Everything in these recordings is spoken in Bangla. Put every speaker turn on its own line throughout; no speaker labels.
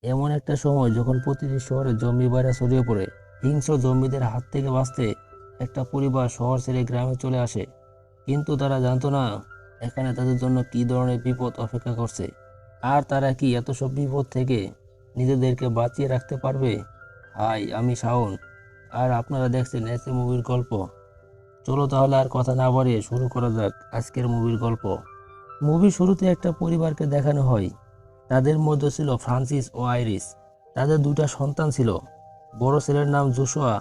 এমন একটা সময় যখন প্রতিটি শহরে জম্বি ভাইরাস ছড়িয়ে পড়ে। হিংস্র জম্বিদের হাত থেকে বাঁচতে একটা পরিবার শহর ছেড়ে গ্রামে চলে আসে। কিন্তু তারা জানতো না এখানে তাদের জন্য কী ধরনের বিপদ অপেক্ষা করছে। আর তারা কি এত সব বিপদ থেকে নিজেদেরকে বাঁচিয়ে রাখতে পারবে? হাই, আমি শাওন, আর আপনারা দেখছেন এসে মুভির গল্প। চলো তাহলে আর কথা না বাড়িয়ে শুরু করা যাক আজকের মুভির গল্প। মুভির শুরুতে একটা পরিবারকে দেখানো হয়। তাদের মধ্যে ছিল ফ্রান্সিস ও আইরিস। তাদের দুটা সন্তান ছিল। বড় ছেলের নাম জোশুয়া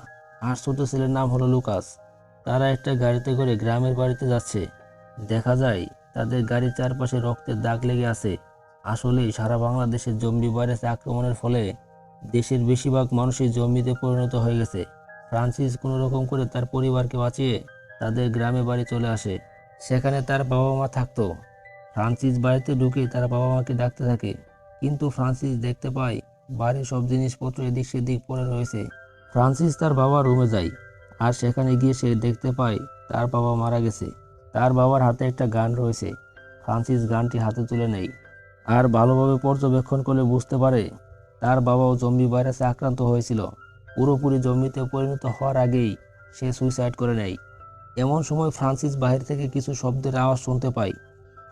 আর ছোট ছেলের নাম হলো লুকাস। তারা একটা গাড়িতে করে গ্রামের বাড়িতে যাচ্ছে। দেখা যায় তাদের গাড়ির চারপাশে রক্তের দাগ লেগে আছে। আসলেই সারা বাংলাদেশের জম্বি ভাইরাস আক্রমণের ফলে দেশের বেশিরভাগ মানুষই জম্বিতে পরিণত হয়ে গেছে। ফ্রান্সিস কোনো রকম করে তার পরিবারকে বাঁচিয়ে তাদের গ্রামে বাড়ি চলে আসে। সেখানে তার বাবা মা থাকতো। ফ্রান্সিস বাড়িতে ঢুকে তার বাবা মাকে ডাকতে থাকে, কিন্তু ফ্রান্সিস দেখতে পায় বাড়ির সব জিনিসপত্র এদিক সেদিক পড়ে রয়েছে। ফ্রান্সিস তার বাবার রুমে যায়, আর সেখানে গিয়ে সে দেখতে পায় তার বাবা মারা গেছে। তার বাবার হাতে একটা গান রয়েছে। ফ্রান্সিস গানটি হাতে তুলে নেয়, আর ভালোভাবে পর্যবেক্ষণ করলে বুঝতে পারে তার বাবাও জম্বি ভাইরাসে আক্রান্ত হয়েছিল। পুরোপুরি জম্বিতে পরিণত হওয়ার আগেই সে সুইসাইড করে নেয়। এমন সময় ফ্রান্সিস বাহির থেকে কিছু শব্দের আওয়াজ শুনতে পায়।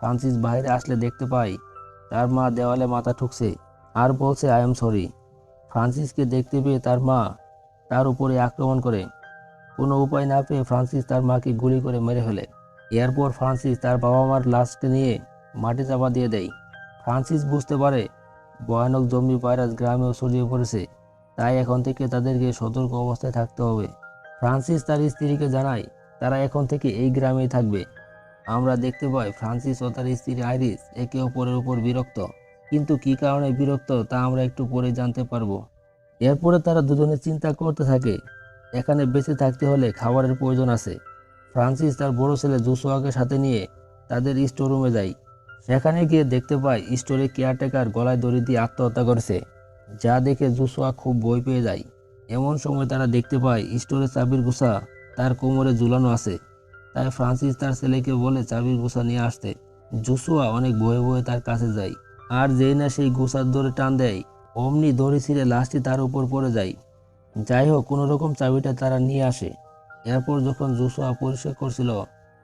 ফ্রান্সিস বাইরে আসলে দেখতে পায় তার মা দেওয়ালে মাথা ঠুকছে আর বলছে, আই এম সরি। ফ্রান্সিসকে দেখতে পেয়ে তার মা তার উপরে আক্রমণ করে। কোনো উপায় না পেয়ে ফ্রান্সিস তার মাকে গুলি করে মেরে ফেলে। এরপর ফ্রান্সিস তার বাবা মার লাশকে নিয়ে মাটি চাপা দিয়ে দেয়। ফ্রান্সিস বুঝতে পারে ভয়ানক জম্বি ভাইরাস গ্রামেও ছড়িয়ে পড়েছে, তাই এখন থেকে তাদেরকে সতর্ক অবস্থায় থাকতে হবে। ফ্রান্সিস তার স্ত্রীকে জানায় তারা এখন থেকে এই গ্রামেই থাকবে। আমরা দেখতে পাই ফ্রান্সিস ও তার স্ত্রী আইরিস একে অপরের উপর বিরক্ত, কিন্তু কী কারণে বিরক্ত তা আমরা একটু পরে জানতে পারবো। এরপরে তারা দুজনে চিন্তা করতে থাকে, এখানে বেঁচে থাকতে হলে খাবারের প্রয়োজন আছে। ফ্রান্সিস তার বড় ছেলে জোশুয়াকে সাথে নিয়ে তাদের স্টোর রুমে যায়। সেখানে গিয়ে দেখতে পায় স্টোরে কেয়ারটেকার গলায় দড়ি দিয়ে আত্মহত্যা করেছে, যা দেখে জোশুয়া খুব ভয় পেয়ে যায়। এমন সময় তারা দেখতে পায় স্টোরের চাবির গুছা তার কোমরে ঝুলানো আছে। তাই ফ্রান্সিস তার ছেলেকে বলে চাবির গোছা নিয়ে আসতে। জোশুয়া অনেক ভয়ে ভয়ে তার কাছে যায়, আর যেই না সেই গোছার দড়ি টান দেয়, অমনি দড়ি ছিঁড়ে লাশটি তার উপর পড়ে যায়। যাই হোক, কোনো রকম চাবিটা তারা নিয়ে আসে। এরপর যখন জোশুয়া পরিষ্কার করছিল,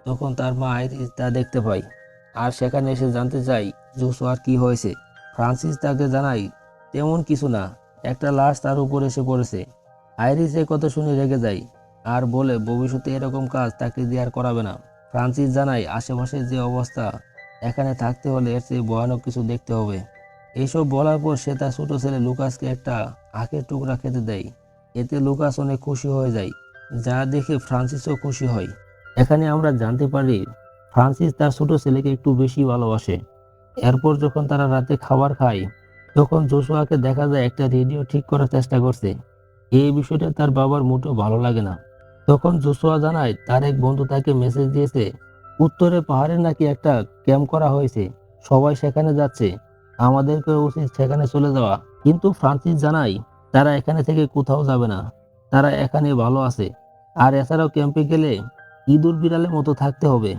তখন তার মা আইরিস তা দেখতে পায়, আর সেখানে এসে জানতে চাই জোশুয়ার কি হয়েছে। ফ্রান্সিস তাকে জানায় তেমন কিছু না, একটা লাশ তার উপর এসে পড়েছে। আইরিস এই কথা শুনে রেগে যায় আর বলে ভবিষ্যতে এরকম কাজ তাকে দিয়ে আর করাবে না। ফ্রান্সিস জানায় আশেপাশে যে অবস্থা, এখানে থাকতে হলে এর চেয়ে ভয়ানক কিছু দেখতে হবে। এইসব বলার পর সে তার ছোট ছেলে লুকাসকে একটা আখের টুকরা খেতে দেয়। এতে লুকাস অনেক খুশি হয়ে যায়, যা দেখে ফ্রান্সিসও খুশি হয়। এখানে আমরা জানতে পারি ফ্রান্সিস তার ছোট ছেলেকে একটু বেশি ভালোবাসে। এরপর যখন তারা রাতে খাবার খায়, তখন জোশুয়াকে দেখা যায় একটা রেডিও ঠিক করার চেষ্টা করছে। এই বিষয়টা তার বাবার মোটেও ভালো লাগে না। তখন জোশুয়া জানায় তার এক বন্ধু তাকে মেসেজ দিয়েছে, উত্তরে পাহাড়ে নাকি একটা ক্যাম্প করা হয়েছে, সবাই সেখানে যাচ্ছে, আমাদেরকে উচিত সেখানে চলে যাওয়া। কিন্তু ফ্রান্সিস জানায় তারা এখানে থেকে কোথাও যাবে না, তারা এখানে ভালো আছে। আর এছাড়াও ক্যাম্পে গেলে ইঁদুর বিড়ালের মতো থাকতে হবে,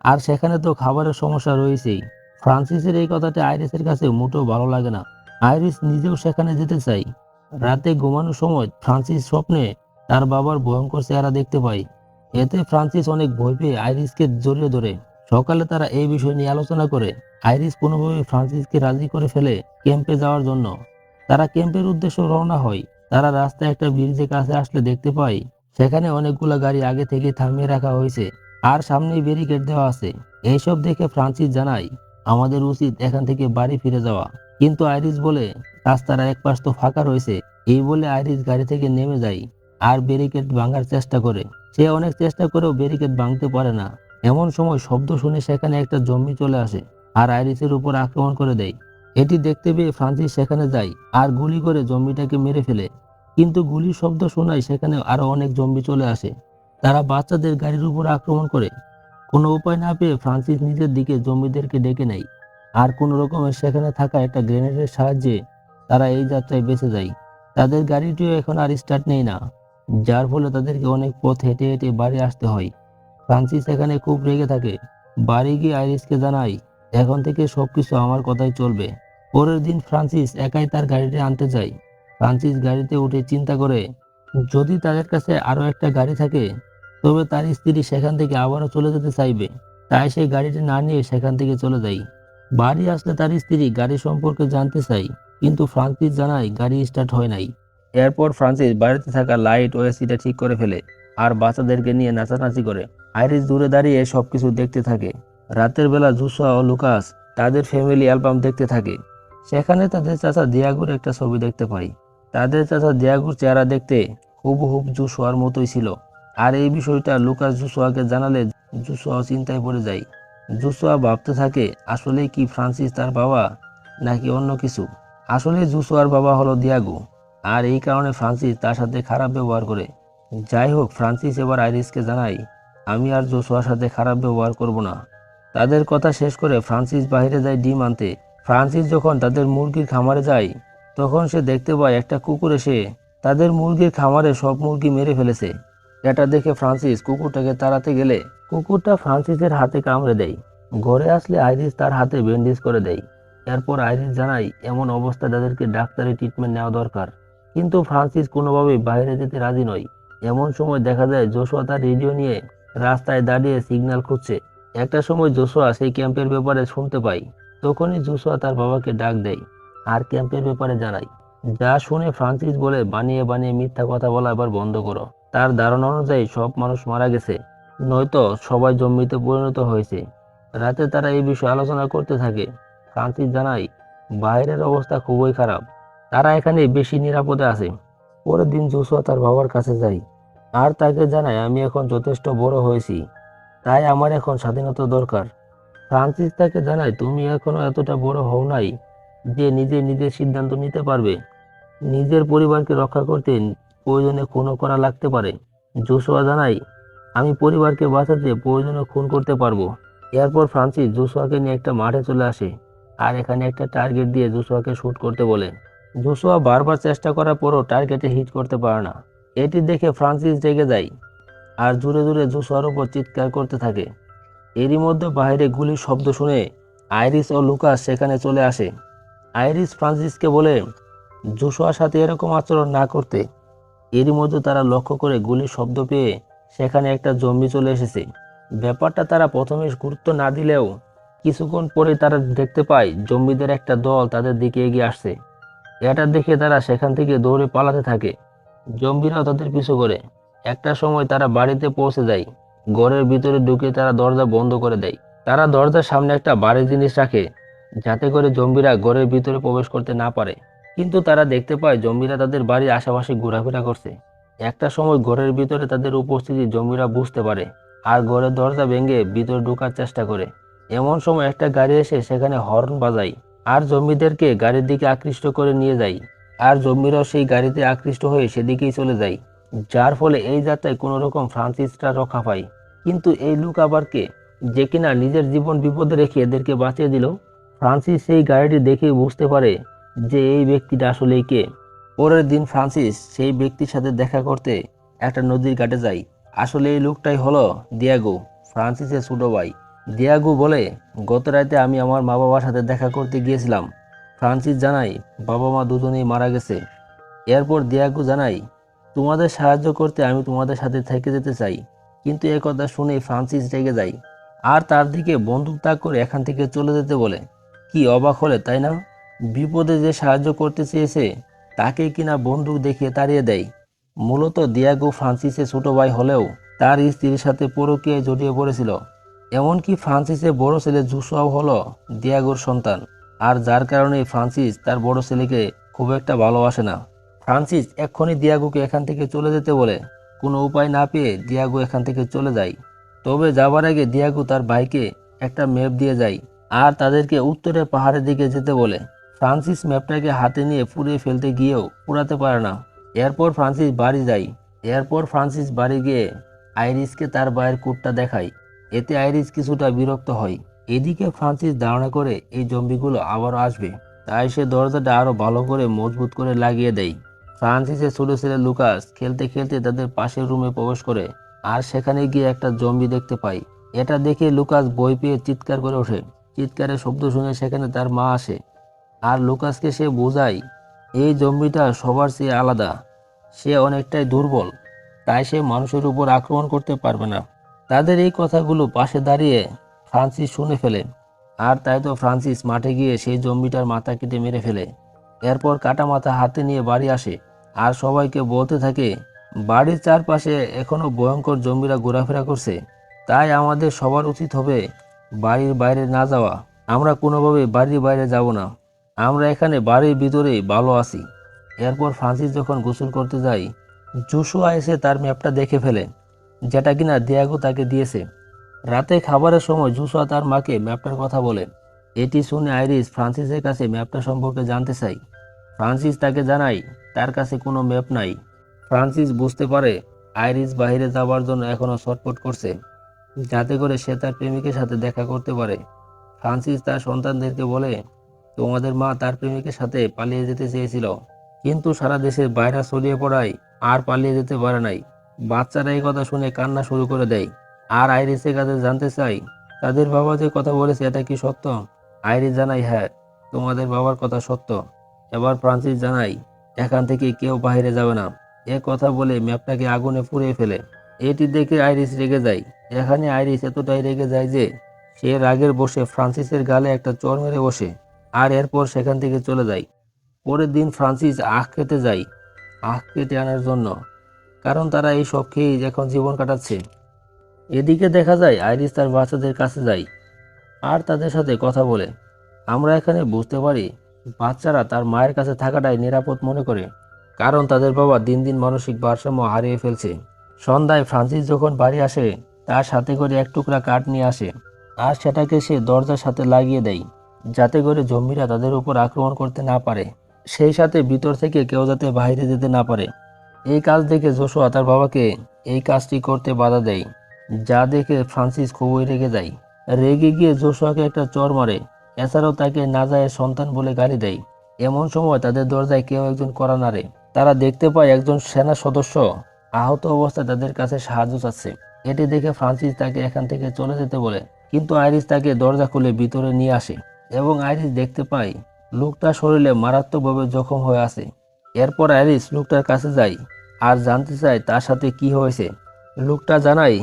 আর সেখানে তো খাবারের সমস্যা রয়েছেই। ফ্রান্সিসের এই কথাটা আইরিসের কাছে মোটেও ভালো লাগে না। আইরিস নিজেও সেখানে যেতে চায়। রাতে ঘুমানোর সময় ফ্রান্সিস স্বপ্নে তার বাবার ভয়ঙ্কর চেহারা দেখতে পায়। এতে ফ্রান্সিস অনেক ভয় পেয়ে আইরিসকে জড়িয়ে ধরে। সকালে তারা এই বিষয় নিয়ে আলোচনা করে। আইরিস কোনোভাবে ফ্রান্সিসকে রাজি করে ফেলে ক্যাম্পে যাওয়ার জন্য। তারা ক্যাম্পের উদ্দেশ্যে রওনা হয়। তারা রাস্তায় একটা ব্রিজের কাছে আসলে দেখতে পায় সেখানে অনেকগুলো গাড়ি আগে থেকে থামিয়ে রাখা হয়েছে, আর সামনেই ব্যারিকেড দেওয়া আছে। এইসব দেখে ফ্রান্সিস জানায় আমাদের উচিত এখান থেকে বাড়ি ফিরে যাওয়া। কিন্তু আইরিস বলে রাস্তার এক পাশ তো ফাঁকা রয়েছে। এই বলে আইরিস গাড়ি থেকে নেমে যায় আর ব্যারিকেড ভাঙার চেষ্টা করে। সে অনেক চেষ্টা করেও ব্যারিকেড ভাঙতে পারে না। এমন সময় শব্দ শুনে সেখানে একটা জম্বি চলে আসে আর আইরিসের উপর আক্রমণ করে দেয়। এটি দেখতে পেয়ে ফ্রান্সিস সেখানে যায় আর গুলি করে জম্বিটাকে মেরে ফেলে। কিন্তু গুলির শব্দ শোনায় সেখানে আরো অনেক জম্বি চলে আসে। তারা বাচ্চাদের গাড়ির উপর আক্রমণ করে। কোনো উপায় না পেয়ে ফ্রান্সিস নিজের দিকে জম্বিদেরকে ডেকে নেয়, আর কোনো রকমে সেখানে থাকা একটা গ্রেনেডের সাহায্যে তারা এই যাত্রায় বেঁচে যায়। তাদের গাড়িটিও এখন আর স্টার্ট নেই না, যার ফলে তাদেরকে অনেক পথ হেঁটে হেঁটে বাড়ি আসতে হয়। ফ্রান্সিস এখানে খুব রেগে থাকে। বাড়ি গিয়ে আইরিসকে জানায় এখন থেকে সবকিছু আমার কথাই চলবে। পরের দিন ফ্রান্সিস একাই তার গাড়িটি আনতে যায়। ফ্রান্সিস গাড়িতে উঠে চিন্তা করে, যদি তাদের কাছে আরো একটা গাড়ি থাকে তবে তার স্ত্রী সেখান থেকে আবারও চলে যেতে চাইবে। তাই সে গাড়িটি না নিয়ে সেখান থেকে চলে যায়। বাড়ি আসলে তার স্ত্রী গাড়ি সম্পর্কে জানতে চায়, কিন্তু ফ্রান্সিস জানায় গাড়ি স্টার্ট হয় নাই। এরপর ফ্রান্সিস বাড়িতে থাকা লাইট ও এসিটা ঠিক করে ফেলে আর বাচ্চাদেরকে নিয়ে নাচানাচি করে। আইরিস দূরে দাঁড়িয়ে সবকিছু দেখতে থাকে। রাতের বেলা জুসুয়া ও লুকাস তাদের ফ্যামিলি অ্যালবাম দেখতে থাকে। সেখানে তাদের চাচা দিয়াগুর একটা ছবি দেখতে পাই। তাদের চাচা দিয়াগুর চেহারা দেখতে হুবহুব জুসুয়ার মতোই ছিল। আর এই বিষয়টা লুকাস জুসুয়াকে জানালে জুসুয়াও চিন্তায় পড়ে যায়। জুসুয়া ভাবতে থাকে, আসলেই কি ফ্রান্সিস তার বাবা, নাকি অন্য কিছু। আসলে জুসুয়ার বাবা হলো দিয়াগো, আর এই কারণে ফ্রান্সিস তার সাথে খারাপ ব্যবহার করে। যাই হোক, ফ্রান্সিস এবার আইরিসকে জানায়, আমি আর জোসুয়ার সাথে খারাপ ব্যবহার করব না। তাদের কথা শেষ করে ফ্রান্সিস বাইরে যায় ডিম আনতে। ফ্রান্সিস যখন তাদের মুরগির খামারে যায় তখন সে দেখতে পায় একটা কুকুর এসে তাদের মুরগির খামারে সব মুরগি মেরে ফেলেছে। এটা দেখে ফ্রান্সিস কুকুরটাকে তাড়াতে গেলে কুকুরটা ফ্রান্সিসের হাতে কামড়ে দেয়। ঘরে আসলে আইরিস তার হাতে ব্যান্ডেজ করে দেয়। এরপর আইরিস জানায় এমন অবস্থায় তাদেরকে ডাক্তারি ট্রিটমেন্ট নেওয়া দরকার। কিন্তু ফ্রান্সিস কোনোভাবেই বাইরে যেতে রাজি নয়। এমন সময় দেখা যায় জোশুয়া তার রেডিও নিয়ে রাস্তায় দাঁড়িয়ে সিগন্যাল খুঁজছে। একটা সময় জোশুয়া সেই ক্যাম্পের ব্যাপারে শুনতে পায়। তখনই জোশুয়া তার বাবাকে ডাক দেয় আর ক্যাম্পের ব্যাপারে জানায়। যা শুনে ফ্রান্সিস বলে, বানিয়ে বানিয়ে মিথ্যা কথা বলা এবার বন্ধ করো। তার ধারণা অনুযায়ী সব মানুষ মারা গেছে, নয়তো সবাই জম্বিতে পরিণত হয়েছে। রাতে তারা এই বিষয়ে আলোচনা করতে থাকে। ফ্রান্সিস জানায় বাইরের অবস্থা খুবই খারাপ, তারা এখানে বেশি নিরাপদে আছে। পরের দিন জোশুয়া তার বাবার কাছে যায় আর তাকে জানায়, আমি এখন যথেষ্ট বড় হয়েছি, তাই আমার এখন স্বাধীনতা দরকার। ফ্রান্সিস তাকে জানায়, তুমি এখনো এতটা বড় হও নাই যে নিজে নিজের সিদ্ধান্ত নিতে পারবে। নিজের পরিবারকে রক্ষা করতে প্রয়োজনে খুনও করা লাগতে পারে। জোশুয়া জানায়, আমি পরিবারকে বাঁচাতে প্রয়োজনে খুন করতে পারবো। এরপর ফ্রান্সিস জোশুয়াকে নিয়ে একটা মাঠে চলে আসে আর এখানে একটা টার্গেট দিয়ে জোশুয়াকে শুট করতে বলে। জোশুয়া বারবার চেষ্টা করার পরও টার্গেটে হিট করতে পারে না। এটি দেখে ফ্রান্সিস রেগে যায় আর জোরে জোরে জোশুয়ার উপর চিৎকার করতে থাকে। এরই মধ্যে বাইরে গুলির শব্দ শুনে আইরিস ও লুকাস সেখানে চলে আসে। আইরিস ফ্রান্সিসকে বলে জোশুয়ার সাথে এরকম আচরণ না করতে। এরই মধ্যে তারা লক্ষ্য করে গুলির শব্দ পেয়ে সেখানে একটা জম্বি চলে এসেছে। ব্যাপারটা তারা প্রথমে গুরুত্ব না দিলেও কিছুক্ষণ পরে তারা দেখতে পায় জম্বিদের একটা দল তাদের দিকে এগিয়ে আসছে। এটা দেখে তারা সেখান থেকে দৌড়ে পালাতে থাকে। জম্বিরাও তাদের পিছু করে। একটা সময় তারা বাড়িতে পৌঁছে যায়। ঘরের ভিতরে ঢুকে তারা দরজা বন্ধ করে দেয়। তারা দরজার সামনে একটা ভারী জিনিস রাখে যাতে করে জম্বিরা ঘরের ভিতরে প্রবেশ করতে না পারে। কিন্তু তারা দেখতে পায় জম্বিরা তাদের বাড়ির আশেপাশে ঘোরাফেরা করছে। একটা সময় ঘরের ভিতরে তাদের উপস্থিতি জম্বিরা বুঝতে পারে আর ঘরের দরজা ভেঙে ভিতরে ঢোকার চেষ্টা করে। এমন সময় একটা গাড়ি এসে সেখানে হর্ন বাজায় আর জম্বিদেরকে গাড়ির দিকে আকৃষ্ট করে নিয়ে যায়। আর জম্বিরাও সেই গাড়িতে আকৃষ্ট হয়ে সেদিকেই চলে যায়। যার ফলে এই যাত্রায় কোনো রকম ফ্রান্সিসরা রক্ষা পায়। কিন্তু এই লোক আবার কে, যে কিনা নিজের জীবন বিপদে রেখে এদেরকে বাঁচিয়ে দিল? ফ্রান্সিস সেই গাড়িটি দেখেই বুঝতে পারে যে এই ব্যক্তিটা আসলেই কে। পরের দিন ফ্রান্সিস সেই ব্যক্তির সাথে দেখা করতে একটা নদীর ঘাটে যায়। আসলে এই লোকটাই হলো দিয়াগো, ফ্রান্সিসের ছোট ভাই। দিয়াগো বলে, গত রাতে আমি আমার মা বাবার সাথে দেখা করতে গিয়েছিলাম। ফ্রান্সিস জানায় বাবা মা দুজনেই মারা গেছে। এরপর দিয়াগো জানায়, তোমাদের সাহায্য করতে আমি তোমাদের সাথে থেকে যেতে চাই। কিন্তু এ কথা শুনে ফ্রান্সিস রেগে যায় আর তার দিকে বন্দুক তাক করে এখান থেকে চলে যেতে বলে। কি অবাক হলে, তাই না? বিপদে যে সাহায্য করতে চেয়েছে তাকে কিনা বন্দুক দেখিয়ে তাড়িয়ে দেয়। মূলত দিয়াগো ফ্রান্সিসের ছোট ভাই হলেও তার স্ত্রীর সাথে পরকীয়ায় জড়িয়ে পড়েছিল। এমনকি ফ্রান্সিসের বড় ছেলে জুসুয়াও হলো দিয়াগোর সন্তান। আর যার কারণে ফ্রান্সিস তার বড় ছেলেকে খুব একটা ভালোবাসে না। ফ্রান্সিস এক্ষুনি দিয়াগোকে এখান থেকে চলে যেতে বলে। কোনো উপায় না পেয়ে দিয়াগো এখান থেকে চলে যায়। তবে যাবার আগে দিয়াগো তার ভাইকে একটা ম্যাপ দিয়ে যায় আর তাদেরকে উত্তরের পাহাড়ের দিকে যেতে বলে। ফ্রান্সিস ম্যাপটাকে হাতে নিয়ে পুড়িয়ে ফেলতে গিয়েও পুড়াতে পারে না। এরপর ফ্রান্সিস বাড়ি গিয়ে আইরিসকে তার ভাইয়ের কোডটা দেখায়। এতে আইরিস কিছুটা বিরক্ত হয়। এদিকে ফ্রান্সিস ধারণা করে এই জম্বিগুলো আবারও আসবে, তাই সে দরজাটা আরো ভালো করে মজবুত করে লাগিয়ে দেয়। ফ্রান্সিসের ছোট ছেলে লুকাস খেলতে খেলতে তাদের পাশের রুমে প্রবেশ করে আর সেখানে গিয়ে একটা জম্বি দেখতে পায়। এটা দেখে লুকাস ভয় পেয়ে চিৎকার করে ওঠে। চিৎকারের শব্দ শুনে সেখানে তার মা আসে আর লুকাসকে সে বোঝায় এই জম্বিটা সবার চেয়ে আলাদা, সে অনেকটাই দুর্বল, তাই সে মানুষের উপর আক্রমণ করতে পারবে না। তাদের এই কথাগুলো পাশে দাঁড়িয়ে ফ্রান্সিস শুনে ফেলে, আর তাই তো ফ্রান্সিস মাঠে গিয়ে সেই জম্বিটার মাথা কেটে মেরে ফেলে। এরপর কাটা মাথা হাতে নিয়ে বাড়ি আসে আর সবাইকে বলতে থাকে বাড়ির চারপাশে এখনো ভয়ঙ্কর জম্বিরা ঘোরাফেরা করছে, তাই আমাদের সবার উচিত হবে বাড়ির বাইরে না যাওয়া। আমরা কোনোভাবে বাড়ির বাইরে যাব না, আমরা এখানে বাড়ির ভিতরেই ভালো আছি। এরপর ফ্রান্সিস যখন গোসল করতে যায়, জোশুয়া এসে তার ম্যাপটা দেখে ফেলে, যেটা কিনা দিয়াগো তাকে দিয়েছে। রাতে খাবারের সময় জোশুয়া তার মাকে ম্যাপটার কথা বলে। এটি শুনে আইরিস ফ্রান্সিসের কাছে ম্যাপটা সম্পর্কে জানতে চায়। ফ্রান্সিস তাকে জানায় তার কাছে কোনো ম্যাপ নাই। ফ্রান্সিস বুঝতে পারে আইরিস বাইরে যাওয়ার জন্য এখনও ছটফট করছে, যাতে করে সে তার প্রেমিকের সাথে দেখা করতে পারে। ফ্রান্সিস তার সন্তানদেরকে বলে, তোমাদের মা তার প্রেমিকের সাথে পালিয়ে যেতে চেয়েছিল, কিন্তু সারা দেশে ভাইরাস ছড়িয়ে পড়ায় আর পালিয়ে যেতে পারে নাই। বাচ্চারা এই কথা শুনে কান্না শুরু করে দেয়। আর আইরিসের কাছে জানতে চাই তাদের বাবা যে কথা বলেছে এটা কি সত্য। আইরিস জানাই, হ্যাঁ, তোমাদের বাবার কথা সত্য। এবার ফ্রান্সিস জানাই এখান থেকে কেউ বাইরে যাবে না। এ কথা বলে ম্যাপটাকে আগুনে পুড়িয়ে ফেলে। এটি দেখে আইরিস রেগে যায়। এখানে আইরিস এতটাই রেগে যায় যে সে রাগের বসে ফ্রান্সিসের গালে একটা চড় মেরে বসে, আর এরপর সেখান থেকে চলে যায়। পরের দিন ফ্রান্সিস আখ খেতে যায়, আখ কেটে আনার জন্য, কারণ তারা এই সব খেয়েই এখন জীবন কাটাচ্ছে। এদিকে দেখা যায় আইরিস তার বাচ্চাদের কাছে যায় আর তাদের সাথে কথা বলে। আমরা এখানে বুঝতে পারি বাচ্চারা তার মায়ের কাছে থাকাটাই নিরাপদ মনে করে, কারণ তাদের বাবা দিন দিন মানসিক ভারসাম্য হারিয়ে ফেলছে। সন্ধ্যায় ফ্রান্সিস যখন বাড়ি আসে, তার সাথে করে এক টুকরা কাঠ নিয়ে আসে আর সেটাকে সে দরজার সাথে লাগিয়ে দেয়, যাতে করে জম্বিরা তাদের উপর আক্রমণ করতে না পারে, সেই সাথে ভিতর থেকে কেউ যাতে বাইরে যেতে না পারে। এই কাজ দেখে জোশুয়া তার বাবাকে এই কাজটি করতে বাধা দেয়, যা দেখে ফ্রান্সিস খুবই রেগে যায়। রেগে গিয়ে জোশুয়াকে একটা চড় মারে, এছাড়াও তাকে নাজায়ের সন্তান বলে গালি দেয়। এমন সময় তাদের দরজায় কেউ একজন কড়া নাড়ে। তারা দেখতে পায় একজন সেনা সদস্য আহত অবস্থায় তাদের কাছে সাহায্য চাচ্ছে। এটি দেখে ফ্রান্সিস তাকে এখান থেকে চলে যেতে বলে, কিন্তু আইরিস তাকে দরজা খুলে ভিতরে নিয়ে আসে এবং আইরিস দেখতে পায় লোকটার শরীরে মারাত্মকভাবে জখম হয়ে আছে। এরপর আইরিস লোকটার কাছে যায় আর জানতে চায় তার সাথে কি হয়েছে। লোকটা জানায়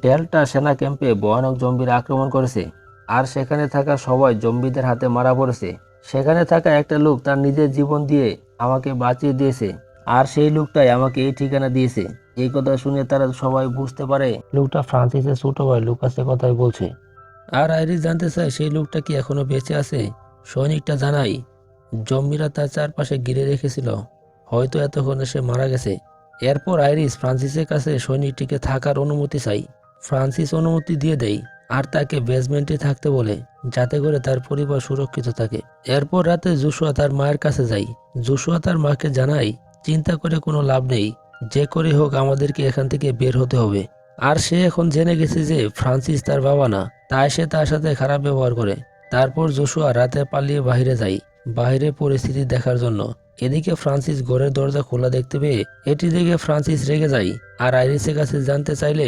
ডেল্টা সেনা ক্যাম্পে ভয়ানক জম্বির আক্রমণ করেছে আর সেখানে থাকা সবাই জম্বিদের হাতে মারা পড়েছে। সেখানে থাকা একটা লোক তার নিজের জীবন দিয়ে আমাকে বাঁচিয়ে দিয়েছে, আর সেই লোকটাই আমাকে এই ঠিকানা দিয়েছে। এই কথা শুনে তারা সবাই বুঝতে পারে লোকটা ফ্রান্সিসের ছোট ভাই লুকাসের কথাই বলছে। আর আইরিস জানতে চায় সেই লোকটা কি এখনো বেঁচে আছে। সৈনিকটা জানায় জম্বিরা তার চারপাশে ঘিরে রেখেছিল, হয়তো এতক্ষণে সে মারা গেছে। এরপর আইরিস ফ্রান্সিসের কাছে সৈনিকটিকে থাকার অনুমতি চাই। ফ্রান্সিস অনুমতি দিয়ে দেয় আর তাকে বেসমেন্টে থাকতে বলে, যাতে করে তার পরিবার সুরক্ষিত থাকে। এরপর রাতে জোশুয়া তার মায়ের কাছে যায়। জোশুয়া তার মাকে জানায় চিন্তা করে কোনো লাভ নেই, যে করে হোক আমাদেরকে এখান থেকে বের হতে হবে। আর সে এখন জেনে গেছে যে ফ্রান্সিস তার বাবা না, তাই সে তার সাথে খারাপ ব্যবহার করে। তারপর জোশুয়া রাতে পালিয়ে বাইরে যায়, বাইরে পরিস্থিতি দেখার জন্য। এদিকে ফ্রান্সিস ঘরের দরজা খোলা দেখতে পেয়ে এটি দেখে ফ্রান্সিস রেগে যায় আর আইরিসের কাছে জানতে চাইলে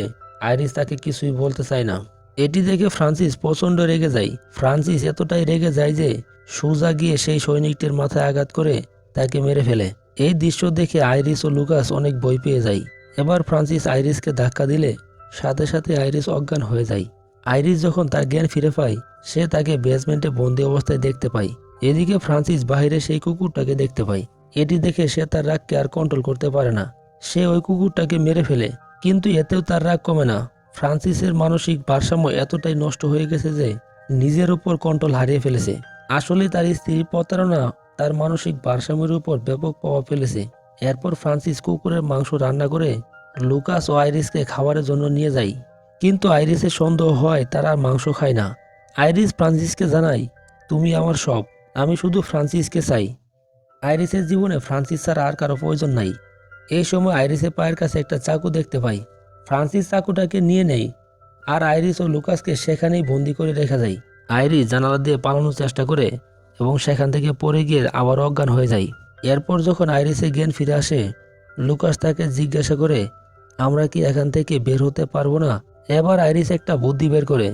আইরিস তাকে কিছুই বলতে চায় না। এটি দেখে ফ্রান্সিস প্রচণ্ড রেগে যায়। ফ্রান্সিস এতটাই রেগে যায় যে সোজা গিয়ে সেই সৈনিকটির মাথায় আঘাত করে তাকে মেরে ফেলে। এই দৃশ্য দেখে আইরিস ও লুকাস অনেক ভয় পেয়ে যায়। এবার ফ্রান্সিস আইরিসকে ধাক্কা দিলে সাথে সাথে আইরিস অজ্ঞান হয়ে যায়। আইরিস যখন তার জ্ঞান ফিরে পায়, সে তাকে বেসমেন্টে বন্দি অবস্থায় দেখতে পায়। এদিকে ফ্রান্সিস বাইরে সেই কুকুরটাকে দেখতে পায়। এটি দেখে সে তার রাগকে আর কন্ট্রোল করতে পারে না। সে ওই কুকুরটাকে মেরে ফেলে, কিন্তু এতেও তার রাগ কমে না। ফ্রান্সিসের মানসিক ভারসাম্য এতটাই নষ্ট হয়ে গেছে যে নিজের উপর কন্ট্রোল হারিয়ে ফেলেছে। আসলে তার স্ত্রীর প্রতারণা তার মানসিক ভারসাম্যের উপর ব্যাপক প্রভাব ফেলেছে। এরপর ফ্রান্সিস কুকুরের মাংস রান্না করে লুকাস ও আইরিসকে খাবারের জন্য নিয়ে যায়, কিন্তু আইরিসের সন্দেহ হয় তারা আর মাংস খায় না। আইরিস ফ্রান্সিসকে জানায়, তুমি আমার সব, আমি শুধু ফ্রান্সিসকে চাই। আইরিসের জীবনে ফ্রান্সিস ছাড়া আর কারো প্রয়োজন নাই। এই সময় আইরিসের পায়ের কাছে একটা চাকু দেখতে পায়। ফ্রান্সিস চাকুটাকে নিয়ে নেয় আর আইরিস ও লুকাসকে সেখানেই বন্দি করে রেখে যায়। আইরিস জানালা দিয়ে পালানোর চেষ্টা করে এবং সেখান থেকে পড়ে গিয়ে আবার অজ্ঞান হয়ে যায়। এরপর যখন আইরিসের জ্ঞান ফিরে আসে, লুকাস তাকে জিজ্ঞাসা করে, আমরা কি এখান থেকে বের হতে পারবো না? এবার আইরিস একটা বুদ্ধি বের করে।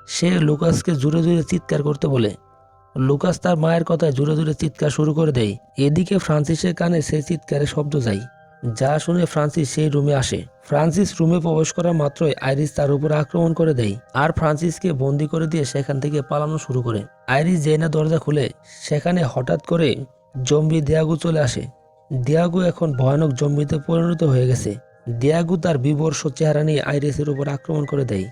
সে লুকাসকে জোরে জোরে চিৎকার করতে বলে, লুকাস তার মায়ের কথায় জোরে জোরে চিৎকার শুরু করে দেয়। এদিকে ফ্রান্সিসের কানে সেই চিৎকারের শব্দ যায়, যা শুনে ফ্রান্সিস সেই রুমে আসে। ফ্রান্সিস রুমে প্রবেশ করা মাত্রই আইরিস তার উপর আক্রমণ করে দেয় আর ফ্রান্সিসকে বন্দি করে দিয়ে সেখান থেকে পালানো শুরু করে। আইরিস যেই না দরজা খুলে, সেখানে হঠাৎ করে জম্বি দিয়াগো চলে আসে। দিয়াগো এখন ভয়ানক জম্বিতে পরিণত হয়ে গেছে। দিয়াগো তার বিবর্ষ চেহারা নিয়ে আইরিসের উপর আক্রমণ করে দেয়।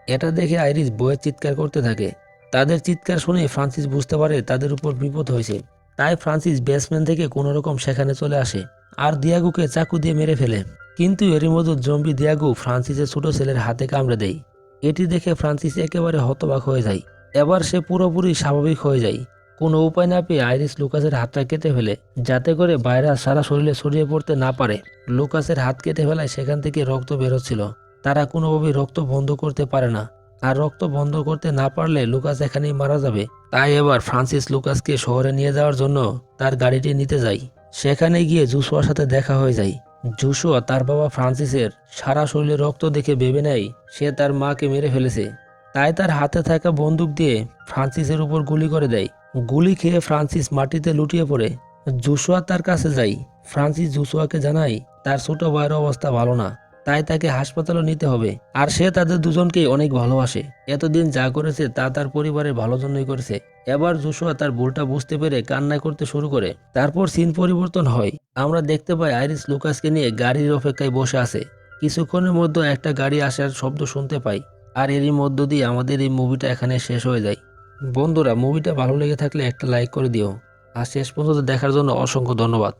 এটা দেখে আইরিস ভয়ে চিৎকার করতে থাকে। তাদের চিৎকার শুনে ফ্রান্সিস বুঝতে পারে তাদের উপর বিপদ হয়েছে। তাই ফ্রান্সিস বেসমেন্ট থেকে কোনো রকম সেখানে চলে আসে আর দিয়াগোকে চাকু দিয়ে মেরে ফেলে। কিন্তু এরই মধ্যে জম্বি দিয়াগো ফ্রান্সিসের ছোট ছেলের হাতে কামড়ে দেয়। এটি দেখে ফ্রান্সিস একেবারে হতবাক হয়ে যায়। এবার সে পুরোপুরি স্বাভাবিক হয়ে যায়। কোনো উপায় না পেয়ে আইরিস লুকাসের হাতটা কেটে ফেলে, যাতে করে ভাইরাস সারা শরীরে ছড়িয়ে পড়তে না পারে। লুকাসের হাত কেটে ফেলায় সেখান থেকে রক্ত বেরোচ্ছিল। তারা কোনোভাবেই রক্ত বন্ধ করতে পারে না, আর রক্ত বন্ধ করতে না পারলে লুকাস এখানেই মারা যাবে। তাই এবার ফ্রান্সিস লুকাসকে শহরে নিয়ে যাওয়ার জন্য তার গাড়িটি নিতে যায়। সেখানে গিয়ে জুসুয়ার সাথে দেখা হয়ে যায়। জুসুয়া তার বাবা ফ্রান্সিসের সারা শরীরে রক্ত দেখে ভেবে নেয় সে তার মাকে মেরে ফেলেছে। তাই তার হাতে থাকা বন্দুক দিয়ে ফ্রান্সিসের উপর গুলি করে দেয়। গুলি খেয়ে ফ্রান্সিস মাটিতে লুটিয়ে পড়ে। জুসুয়া তার কাছে যায়। ফ্রান্সিস জুসুয়াকে জানায় তার ছোট ভাইয়ের অবস্থা ভালো না, তাই তাকে হাসপাতালে নিতে হবে। আর সে তাদের দুজনকেই অনেক ভালোবাসে। এতদিন যা করেছে তা তার পরিবারের ভালোর জন্যই করেছে। এবার জুসুয়া তার ভুলটা বুঝতে পেরে কান্না করতে শুরু করে। তারপর সিন পরিবর্তন হয়। আমরা দেখতে পাই আইরিস লুকাসকে নিয়ে গাড়ির অপেক্ষায় বসে আছে। কিছুক্ষণের মধ্যে একটা গাড়ি আসার শব্দ শুনতে পাই। আর এরই মধ্য দিয়ে আমাদের এই মুভিটা এখানে শেষ হয়ে যায়। বন্ধুরা, মুভিটা ভালো লেগে থাকলে একটা লাইক করে দিও। আর শেষ পর্যন্ত দেখার জন্য অসংখ্য ধন্যবাদ।